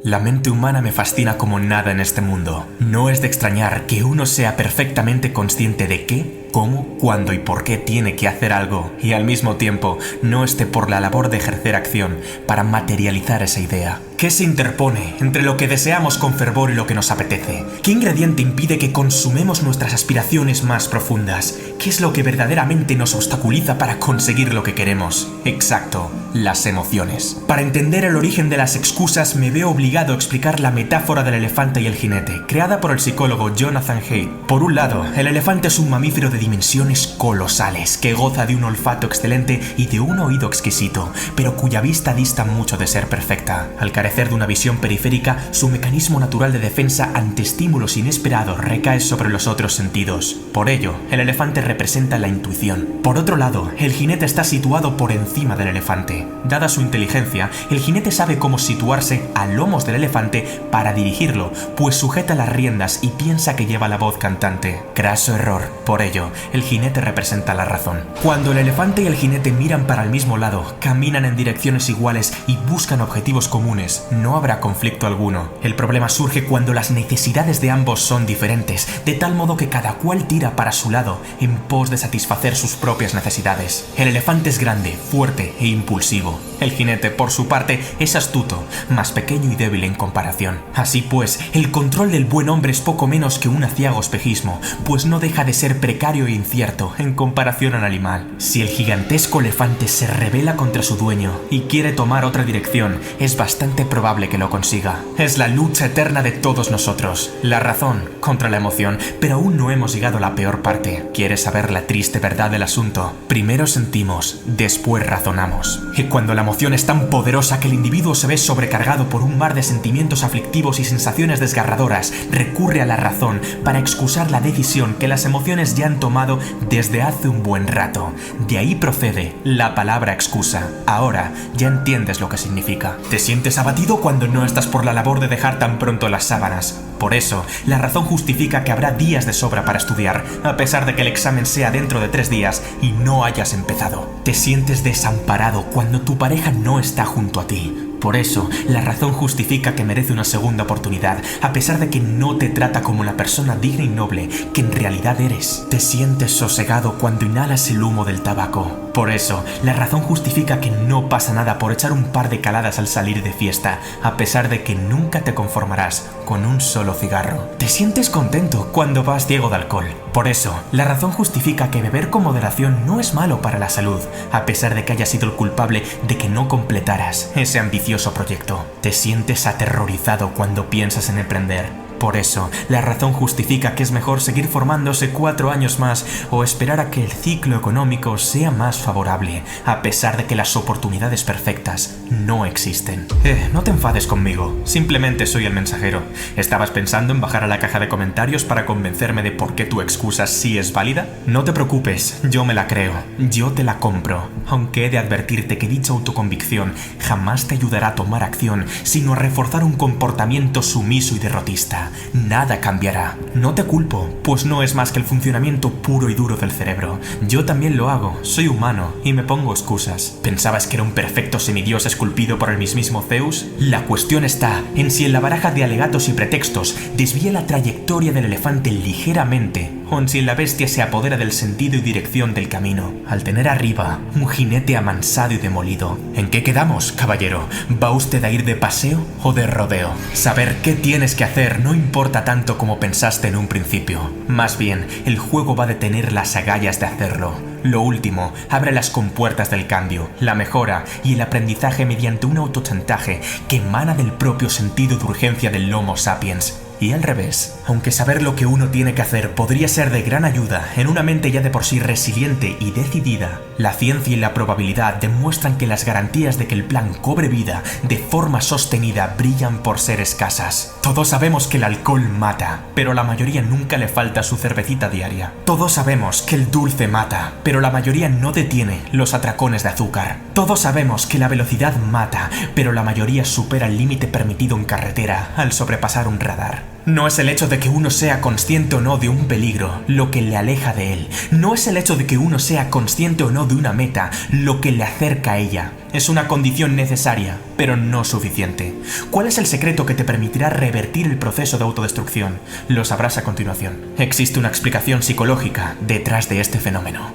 La mente humana me fascina como nada en este mundo. No es de extrañar que uno sea perfectamente consciente de qué, cómo, cuándo y por qué tiene que hacer algo y al mismo tiempo no esté por la labor de ejercer acción para materializar esa idea. ¿Qué se interpone entre lo que deseamos con fervor y lo que nos apetece? ¿Qué ingrediente impide que consumemos nuestras aspiraciones más profundas? ¿Qué es lo que verdaderamente nos obstaculiza para conseguir lo que queremos? Exacto, las emociones. Para entender el origen de las excusas me veo obligado a explicar la metáfora del elefante y el jinete, creada por el psicólogo Jonathan Haidt. Por un lado, el elefante es un mamífero de dimensiones colosales, que goza de un olfato excelente y de un oído exquisito, pero cuya vista dista mucho de ser perfecta. Al carecer de una visión periférica, su mecanismo natural de defensa ante estímulos inesperados recae sobre los otros sentidos. Por ello, el elefante representa la intuición. Por otro lado, el jinete está situado por encima del elefante. Dada su inteligencia, el jinete sabe cómo situarse a lomos del elefante para dirigirlo, pues sujeta las riendas y piensa que lleva la voz cantante. Craso error. Por ello, el jinete representa la razón. Cuando el elefante y el jinete miran para el mismo lado, caminan en direcciones iguales y buscan objetivos comunes, no habrá conflicto alguno. El problema surge cuando las necesidades de ambos son diferentes, de tal modo que cada cual tira para su lado en pos de satisfacer sus propias necesidades. El elefante es grande, fuerte e impulsivo. El jinete, por su parte, es astuto, más pequeño y débil en comparación. Así pues, el control del buen hombre es poco menos que un aciago espejismo, pues no deja de ser precario e incierto en comparación al animal. Si el gigantesco elefante se rebela contra su dueño y quiere tomar otra dirección, es bastante probable que lo consiga. Es la lucha eterna de todos nosotros, la razón contra la emoción, pero aún no hemos llegado a la peor parte. ¿Quieres saber la triste verdad del asunto? Primero sentimos, después razonamos. Y cuando la emoción es tan poderosa que el individuo se ve sobrecargado por un mar de sentimientos aflictivos y sensaciones desgarradoras, recurre a la razón para excusar la decisión que las emociones ya han tomado desde hace un buen rato. De ahí procede la palabra excusa. Ahora ya entiendes lo que significa. Te sientes abatido cuando no estás por la labor de dejar tan pronto las sábanas. Por eso, la razón justifica que habrá días de sobra para estudiar, a pesar de que el examen sea dentro de 3 días y no hayas empezado. Te sientes desamparado cuando tu pareja no está junto a ti. Por eso, la razón justifica que merece una segunda oportunidad, a pesar de que no te trata como la persona digna y noble que en realidad eres. Te sientes sosegado cuando inhalas el humo del tabaco. Por eso, la razón justifica que no pasa nada por echar un par de caladas al salir de fiesta, a pesar de que nunca te conformarás con un solo cigarro. Te sientes contento cuando vas ciego de alcohol. Por eso, la razón justifica que beber con moderación no es malo para la salud, a pesar de que hayas sido el culpable de que no completaras ese ambicioso proyecto. Te sientes aterrorizado cuando piensas en emprender. Por eso, la razón justifica que es mejor seguir formándose 4 años más o esperar a que el ciclo económico sea más favorable, a pesar de que las oportunidades perfectas no existen. No te enfades conmigo, simplemente soy el mensajero. ¿Estabas pensando en bajar a la caja de comentarios para convencerme de por qué tu excusa sí es válida? No te preocupes, yo me la creo, yo te la compro, aunque he de advertirte que dicha autoconvicción jamás te ayudará a tomar acción, sino a reforzar un comportamiento sumiso y derrotista. Nada cambiará. No te culpo, pues no es más que el funcionamiento puro y duro del cerebro. Yo también lo hago, soy humano y me pongo excusas. ¿Pensabas que era un perfecto semidios esculpido por el mismísimo Zeus? La cuestión está en si en la baraja de alegatos y pretextos desvía la trayectoria del elefante ligeramente, o en si la bestia se apodera del sentido y dirección del camino, al tener arriba un jinete amansado y demolido. ¿En qué quedamos, caballero? ¿Va usted a ir de paseo o de rodeo? Saber qué tienes que hacer no importa tanto como pensaste en un principio. Más bien, el juego va a tener las agallas de hacerlo. Lo último, abre las compuertas del cambio, la mejora y el aprendizaje mediante un autochantaje que emana del propio sentido de urgencia del Homo sapiens. Y al revés, aunque saber lo que uno tiene que hacer podría ser de gran ayuda en una mente ya de por sí resiliente y decidida, la ciencia y la probabilidad demuestran que las garantías de que el plan cobre vida de forma sostenida brillan por ser escasas. Todos sabemos que el alcohol mata, pero la mayoría nunca le falta su cervecita diaria. Todos sabemos que el dulce mata, pero la mayoría no detiene los atracones de azúcar. Todos sabemos que la velocidad mata, pero la mayoría supera el límite permitido en carretera al sobrepasar un radar. No es el hecho de que uno sea consciente o no de un peligro lo que le aleja de él. No es el hecho de que uno sea consciente o no de una meta lo que le acerca a ella. Es una condición necesaria, pero no suficiente. ¿Cuál es el secreto que te permitirá revertir el proceso de autodestrucción? Lo sabrás a continuación. Existe una explicación psicológica detrás de este fenómeno.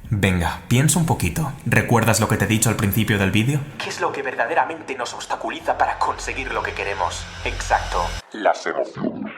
Venga, piensa un poquito. ¿Recuerdas lo que te he dicho al principio del vídeo? ¿Qué es lo que verdaderamente nos obstaculiza para conseguir lo que queremos? Exacto. Las emociones.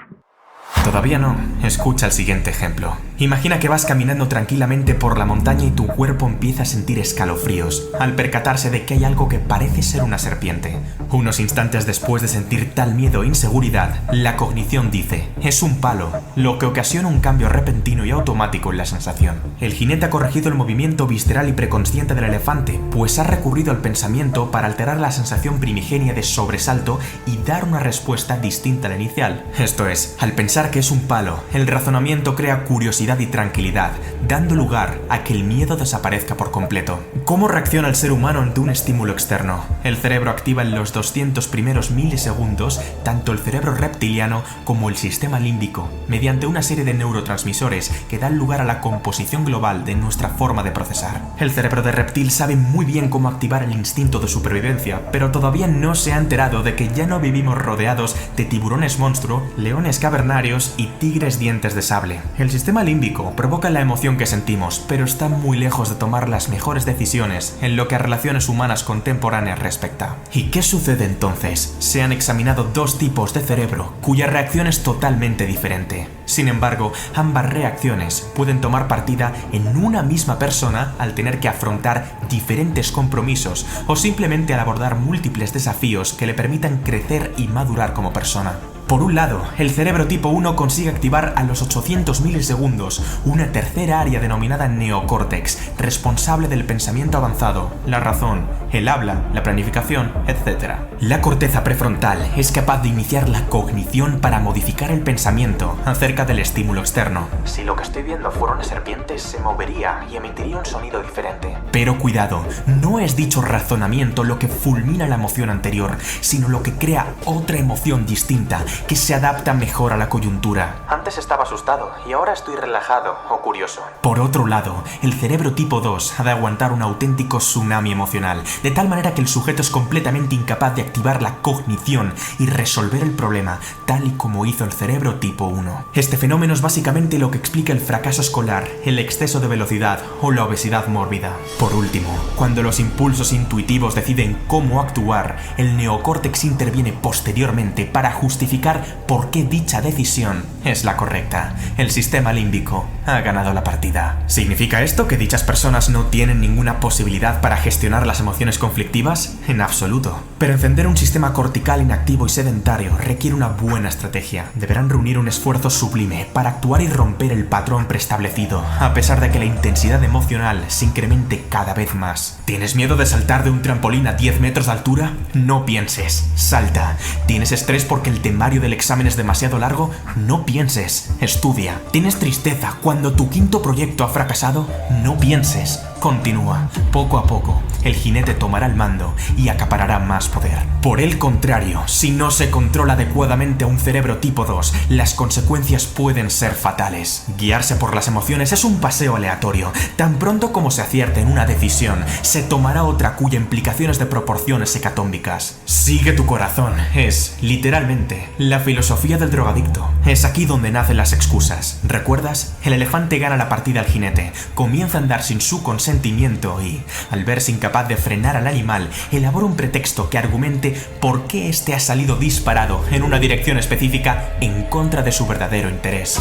Todavía no. Escucha el siguiente ejemplo. Imagina que vas caminando tranquilamente por la montaña y tu cuerpo empieza a sentir escalofríos al percatarse de que hay algo que parece ser una serpiente. Unos instantes después de sentir tal miedo e inseguridad, la cognición dice, es un palo, lo que ocasiona un cambio repentino y automático en la sensación. El jinete ha corregido el movimiento visceral y preconsciente del elefante, pues ha recurrido al pensamiento para alterar la sensación primigenia de sobresalto y dar una respuesta distinta a la inicial. Esto es, al pensar que es un palo, el razonamiento crea curiosidad y tranquilidad, dando lugar a que el miedo desaparezca por completo. ¿Cómo reacciona el ser humano ante un estímulo externo? El cerebro activa en los 200 primeros milisegundos tanto el cerebro reptiliano como el sistema límbico, mediante una serie de neurotransmisores que dan lugar a la composición global de nuestra forma de procesar. El cerebro de reptil sabe muy bien cómo activar el instinto de supervivencia, pero todavía no se ha enterado de que ya no vivimos rodeados de tiburones monstruo, leones cavernarios y tigres dientes de sable. El sistema límbico provoca la emoción que sentimos, pero está muy lejos de tomar las mejores decisiones en lo que a relaciones humanas contemporáneas respecta. ¿Y qué sucede entonces? Se han examinado dos tipos de cerebro cuya reacción es totalmente diferente. Sin embargo, ambas reacciones pueden tomar partida en una misma persona al tener que afrontar diferentes compromisos o simplemente al abordar múltiples desafíos que le permitan crecer y madurar como persona. Por un lado, el cerebro tipo 1 consigue activar a los 800 milisegundos una tercera área denominada neocórtex, responsable del pensamiento avanzado, la razón, el habla, la planificación, etc. La corteza prefrontal es capaz de iniciar la cognición para modificar el pensamiento acerca del estímulo externo. Si lo que estoy viendo fuera una serpiente, se movería y emitiría un sonido diferente. Pero cuidado, no es dicho razonamiento lo que fulmina la emoción anterior, sino lo que crea otra emoción distinta que se adapta mejor a la coyuntura. Antes estaba asustado y ahora estoy relajado o curioso. Por otro lado, el cerebro tipo 2 ha de aguantar un auténtico tsunami emocional, de tal manera que el sujeto es completamente incapaz de activar la cognición y resolver el problema, tal y como hizo el cerebro tipo 1. Este fenómeno es básicamente lo que explica el fracaso escolar, el exceso de velocidad o la obesidad mórbida. Por último, cuando los impulsos intuitivos deciden cómo actuar, el neocórtex interviene posteriormente para justificar por qué dicha decisión es la correcta. El sistema límbico ha ganado la partida. ¿Significa esto que dichas personas no tienen ninguna posibilidad para gestionar las emociones conflictivas? En absoluto. Pero encender un sistema cortical inactivo y sedentario requiere una buena estrategia. Deberán reunir un esfuerzo sublime para actuar y romper el patrón preestablecido, a pesar de que la intensidad emocional se incremente cada vez más. ¿Tienes miedo de saltar de un trampolín a 10 metros de altura? No pienses, salta. ¿Tienes estrés porque el temario del examen es demasiado largo? No pienses, estudia. ¿Tienes tristeza cuando tu quinto proyecto ha fracasado? No pienses, continúa. Poco a poco, el jinete tomará el mando y acaparará más poder. Por el contrario, si no se controla adecuadamente a un cerebro tipo 2, las consecuencias pueden ser fatales. Guiarse por las emociones es un paseo aleatorio. Tan pronto como se acierte en una decisión, se tomará otra cuya implicación es de proporciones hecatómbicas. Sigue tu corazón es, literalmente, la filosofía del drogadicto. Es aquí donde nacen las excusas. ¿Recuerdas? El elefante gana la partida al jinete, comienza a andar sin su consentimiento y, al verse incapaz de frenar al animal, elabora un pretexto que argumente por qué éste ha salido disparado en una dirección específica en contra de su verdadero interés.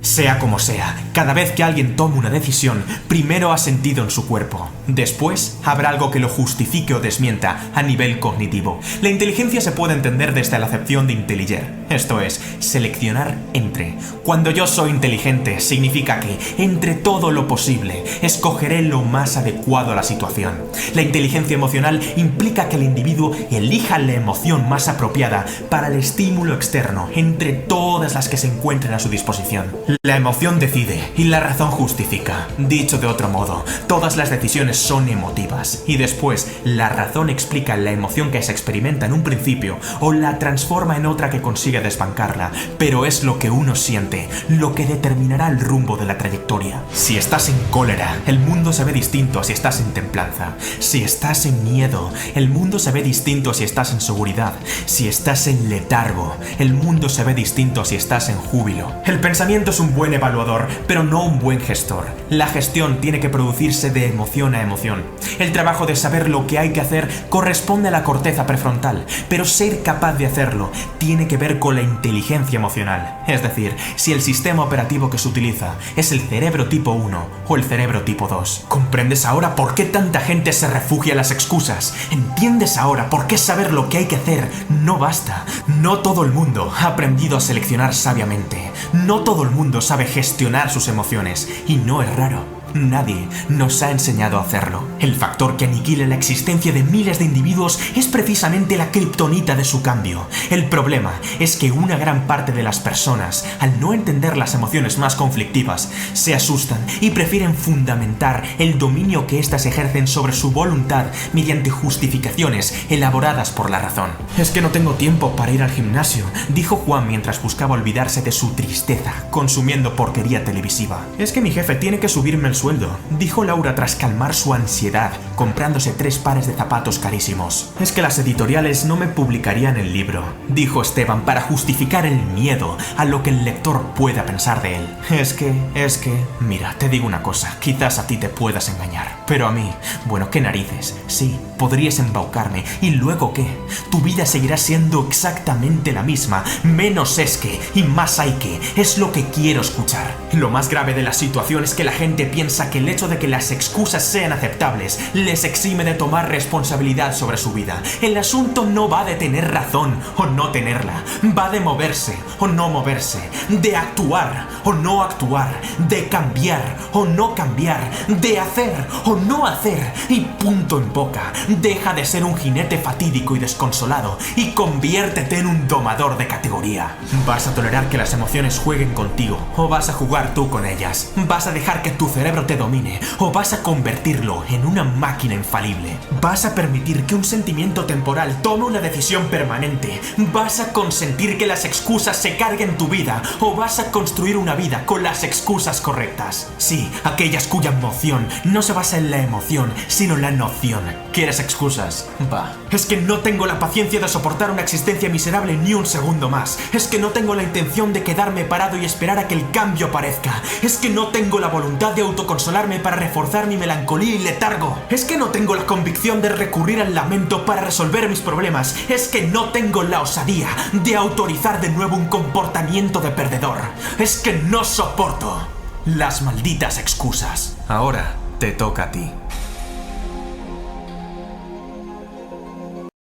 Sea como sea, cada vez que alguien tome una decisión, primero ha sentido en su cuerpo. Después, habrá algo que lo justifique o desmienta a nivel cognitivo. La inteligencia se puede entender desde la acepción de intelliger, esto es, seleccionar entre. Cuando yo soy inteligente, significa que, entre todo lo posible, escogeré lo más adecuado a la situación. La inteligencia emocional implica que el individuo elija la emoción más apropiada para el estímulo externo, entre todas las que se encuentren a su disposición. La emoción decide y la razón justifica. Dicho de otro modo, todas las decisiones emociones son emotivas y después la razón explica la emoción que se experimenta en un principio o la transforma en otra que consigue desbancarla, pero es lo que uno siente lo que determinará el rumbo de la trayectoria. Si estás en cólera, el mundo se ve distinto a si estás en templanza. Si estás en miedo, el mundo se ve distinto a si estás en seguridad. Si estás en letargo, el mundo se ve distinto a si estás en júbilo. El pensamiento es un buen evaluador, pero no un buen gestor. La gestión tiene que producirse de emoción a emoción. El trabajo de saber lo que hay que hacer corresponde a la corteza prefrontal, pero ser capaz de hacerlo tiene que ver con la inteligencia emocional. Es decir, si el sistema operativo que se utiliza es el cerebro tipo 1 o el cerebro tipo 2. ¿Comprendes ahora por qué tanta gente se refugia en las excusas? ¿Entiendes ahora por qué saber lo que hay que hacer no basta? No todo el mundo ha aprendido a seleccionar sabiamente. No todo el mundo sabe gestionar sus emociones, y no es raro. Nadie nos ha enseñado a hacerlo. El factor que aniquila la existencia de miles de individuos es precisamente la kriptonita de su cambio. El problema es que una gran parte de las personas, al no entender las emociones más conflictivas, se asustan y prefieren fundamentar el dominio que éstas ejercen sobre su voluntad mediante justificaciones elaboradas por la razón. Es que no tengo tiempo para ir al gimnasio, dijo Juan mientras buscaba olvidarse de su tristeza, consumiendo porquería televisiva. Es que mi jefe tiene que subirme el sueldo, dijo Laura tras calmar su ansiedad, comprándose 3 pares de zapatos carísimos. Es que las editoriales no me publicarían el libro, dijo Esteban para justificar el miedo a lo que el lector pueda pensar de él. Es que, mira, te digo una cosa, quizás a ti te puedas engañar, pero a mí, bueno, qué narices, sí, podrías embaucarme, ¿y luego qué? Tu vida seguirá siendo exactamente la misma, menos es que, y más hay que, es lo que quiero escuchar. Lo más grave de la situación es que la gente piensa que el hecho de que las excusas sean aceptables les exime de tomar responsabilidad sobre su vida. El asunto no va de tener razón o no tenerla, va de moverse o no moverse, de actuar o no actuar, de cambiar o no cambiar, de hacer o no hacer, y punto en boca. Deja de ser un jinete fatídico y desconsolado y conviértete en un domador de categoría. ¿Vas a tolerar que las emociones jueguen contigo o vas a jugar tú con ellas? ¿Vas a dejar que tu cerebro te domine o vas a convertirlo en una máquina infalible? ¿Vas a permitir que un sentimiento temporal tome una decisión permanente? ¿Vas a consentir que las excusas se carguen tu vida o vas a construir una vida con las excusas correctas? Sí, aquellas cuya emoción no se basa en la emoción, sino en la noción. ¿Quieres excusas? Va. Es que no tengo la paciencia de soportar una existencia miserable ni un segundo más. Es que no tengo la intención de quedarme parado y esperar a que el cambio aparezca. Es que no tengo la voluntad de autoconsolarme para reforzar mi melancolía y letargo. Es que no tengo la convicción de recurrir al lamento para resolver mis problemas. Es que no tengo la osadía de autorizar de nuevo un comportamiento de perdedor. Es que no soporto las malditas excusas. Ahora te toca a ti.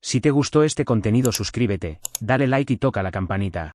Si te gustó este contenido, suscríbete, dale like y toca la campanita.